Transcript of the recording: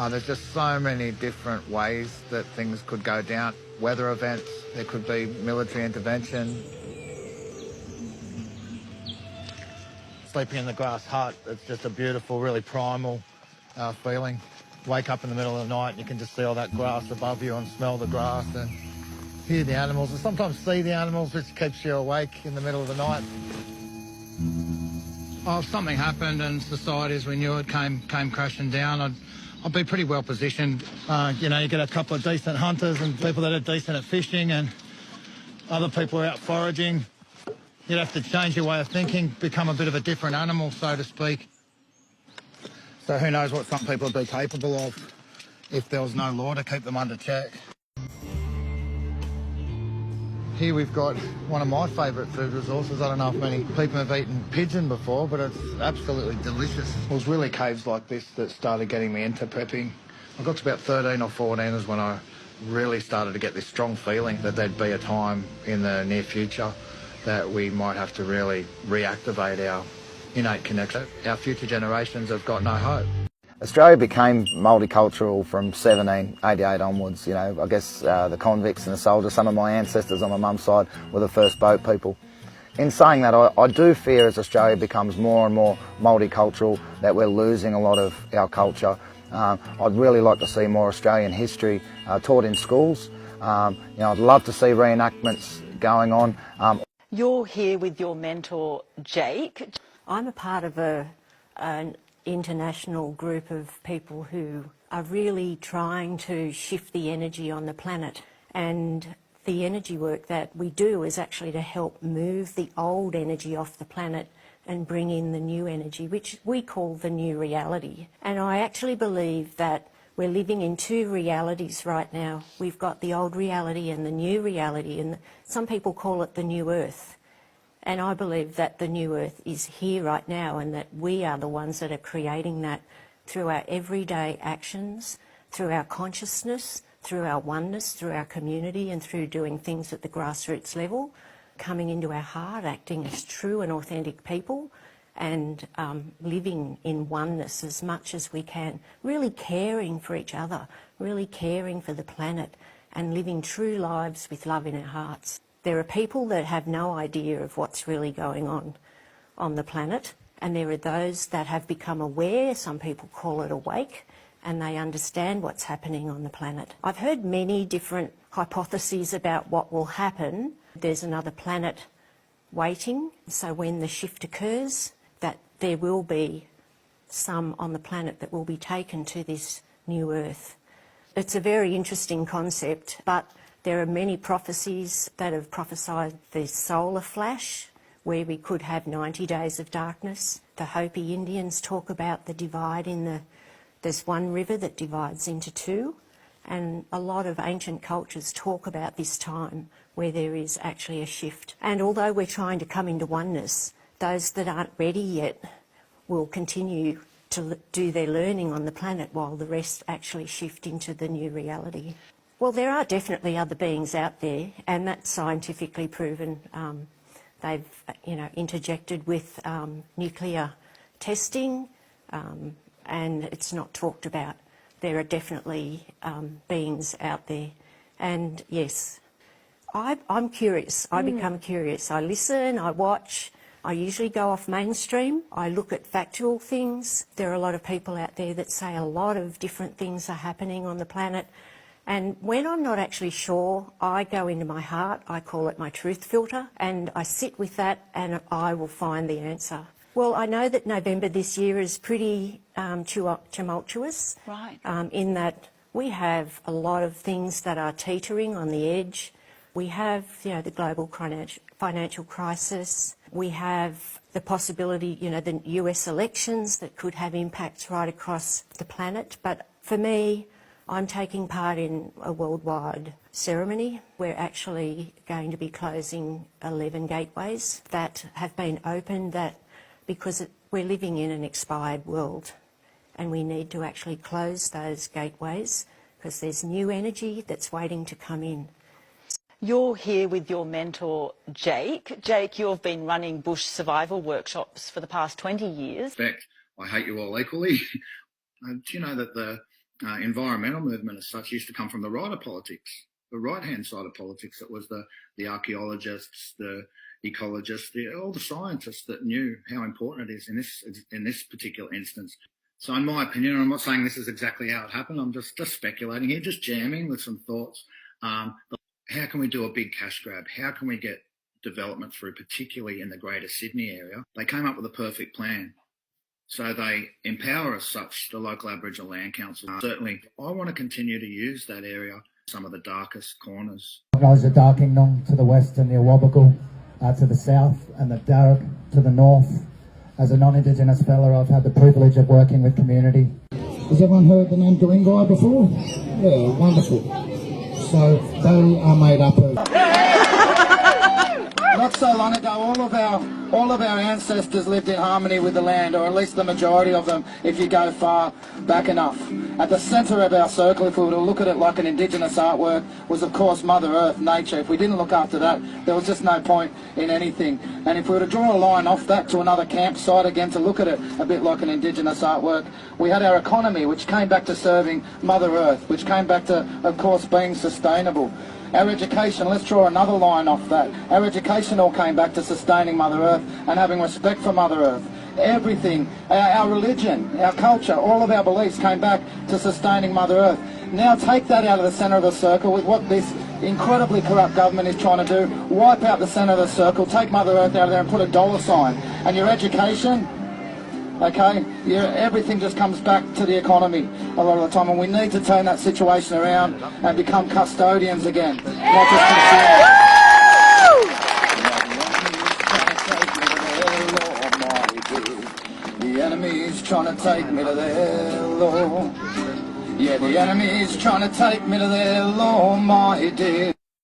There's just so many different ways that things could go down. Weather events, there could be military intervention. Sleeping in the grass hut, it's just a beautiful, really primal feeling. Wake up in the middle of the night and you can just see all that grass above you and smell the grass and hear the animals and sometimes see the animals, which keeps you awake in the middle of the night. Oh, if something happened and society as we knew it came crashing down, I'd be pretty well positioned. You know, you get a couple of decent hunters and people that are decent at fishing and other people are out foraging. You'd have to change your way of thinking, become a bit of a different animal, so to speak. So who knows what some people would be capable of if there was no law to keep them under check. Here we've got one of my favourite food resources. I don't know if many people have eaten pigeon before, but it's absolutely delicious. It was really caves like this that started getting me into prepping. I got to about 13 or 14 is when I really started to get this strong feeling that there'd be a time in the near future that we might have to really reactivate our innate connection. Our future generations have got no hope. Australia became multicultural from 1788 onwards. You know, I guess the convicts and the soldiers, some of my ancestors on my mum's side were the first boat people. In saying that, I do fear as Australia becomes more and more multicultural that we're losing a lot of our culture. I'd really like to see more Australian history taught in schools. You know, I'd love to see reenactments going on. You're here with your mentor, Jake. I'm a part of an international group of people who are really trying to shift the energy on the planet, and the energy work that we do is actually to help move the old energy off the planet and bring in the new energy, which we call the new reality. And I actually believe that we're living in two realities right now. We've got the old reality and the new reality, and some people call it the new earth. And I believe that the new earth is here right now, and that we are the ones that are creating that through our everyday actions, through our consciousness, through our oneness, through our community, and through doing things at the grassroots level, coming into our heart, acting as true and authentic people, and living in oneness as much as we can, really caring for each other, really caring for the planet, and living true lives with love in our hearts. There are people that have no idea of what's really going on the planet, and there are those that have become aware, some people call it awake, and they understand what's happening on the planet. I've heard many different hypotheses about what will happen. There's another planet waiting, so when the shift occurs, that there will be some on the planet that will be taken to this new earth. It's a very interesting concept, but there are many prophecies that have prophesied the solar flash, where we could have 90 days of darkness. The Hopi Indians talk about the divide there's one river that divides into two, and a lot of ancient cultures talk about this time where there is actually a shift. And although we're trying to come into oneness, those that aren't ready yet will continue to do their learning on the planet while the rest actually shift into the new reality. Well, there are definitely other beings out there, and that's scientifically proven. They've, interjected with nuclear testing, and it's not talked about. There are definitely beings out there, and yes, I'm curious. I become curious. I listen, I watch. I usually go off mainstream. I look at factual things. There are a lot of people out there that say a lot of different things are happening on the planet. And when I'm not actually sure, I go into my heart, I call it my truth filter, and I sit with that and I will find the answer. Well, I know that November this year is pretty tumultuous. Right. In that we have a lot of things that are teetering on the edge. We have, the global financial crisis. We have the possibility, the US elections that could have impacts right across the planet. But for me, I'm taking part in a worldwide ceremony. We're actually going to be closing 11 gateways that have been opened because we're living in an expired world, and we need to actually close those gateways because there's new energy that's waiting to come in. You're here with your mentor, Jake. Jake, you've been running bush survival workshops for the past 20 years. In fact, I hate you all equally. Do you know that the environmental movement as such used to come from the right of politics, the right-hand side of politics. It was the archaeologists, the ecologists, all the scientists that knew how important it is in this particular instance. So in my opinion, I'm not saying this is exactly how it happened, I'm just speculating here, just jamming with some thoughts. How can we do a big cash grab? How can we get development through, particularly in the Greater Sydney area? They came up with a perfect plan. So they empower us such, the local Aboriginal Land Council. Certainly, I want to continue to use that area, some of the darkest corners. Knows the Darkingnong to the west and the Awabakal to the south, and the Darug to the north. As a non-Indigenous fella, I've had the privilege of working with community. Has everyone heard the name Guring-gai before? Yeah, wonderful. So they are made up of... Not so long ago, all of our ancestors lived in harmony with the land, or at least the majority of them, if you go far back enough. At the centre of our circle, if we were to look at it like an Indigenous artwork, was of course Mother Earth, nature. If we didn't look after that, there was just no point in anything. And if we were to draw a line off that to another campsite, again to look at it a bit like an Indigenous artwork, we had our economy, which came back to serving Mother Earth, which came back to, of course, being sustainable. Our education, let's draw another line off that. Our education all came back to sustaining Mother Earth and having respect for Mother Earth. Everything, our religion, our culture, all of our beliefs came back to sustaining Mother Earth. Now take that out of the centre of the circle with what this incredibly corrupt government is trying to do. Wipe out the centre of the circle, take Mother Earth out of there and put a dollar sign. And your education, okay, everything just comes back to the economy a lot of the time, and we need to turn that situation around and become custodians again, not just consumers. The enemy's trying to take me to their law. Yeah, the enemy's trying to take me to their law, my dear.